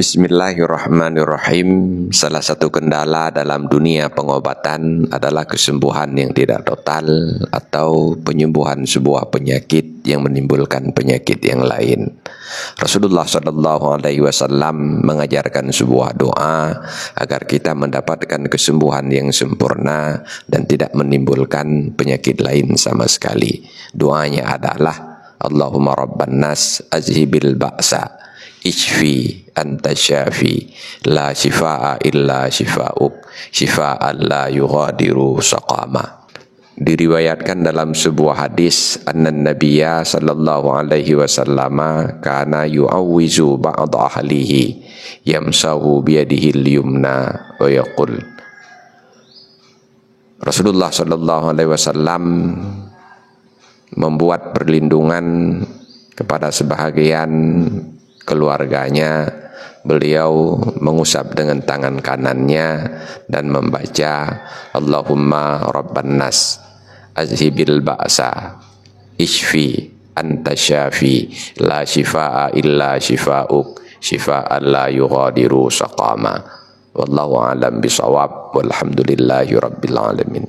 Bismillahirrahmanirrahim. Salah satu kendala dalam dunia pengobatan adalah kesembuhan yang tidak total atau penyembuhan sebuah penyakit yang menimbulkan penyakit yang lain. Rasulullah SAW mengajarkan sebuah doa agar kita mendapatkan kesembuhan yang sempurna dan tidak menimbulkan penyakit lain sama sekali. Doanya adalah Allahumma rabban nas azhibil ba'sa Ishfi anta syafi la shifaa illa shifauk shifaan la yughadiru saqama. Diriwayatkan dalam sebuah hadis annan nabiyya sallallahu alaihi wasallam kana yu'awwizu ba'd ahlihi yamsahu biyadihi al-yumna wa yaqul. Rasulullah sallallahu alaihi wasallam membuat perlindungan kepada sebahagian keluarganya. Beliau mengusap dengan tangan kanannya dan membaca Allahumma rabban nas azhibil ba'sa ishfi anta syafi la shifaa illa shifauk shifaan la yughadiru saqama. Wallahu a'lam bishawab. Walhamdulillahi rabbil alamin.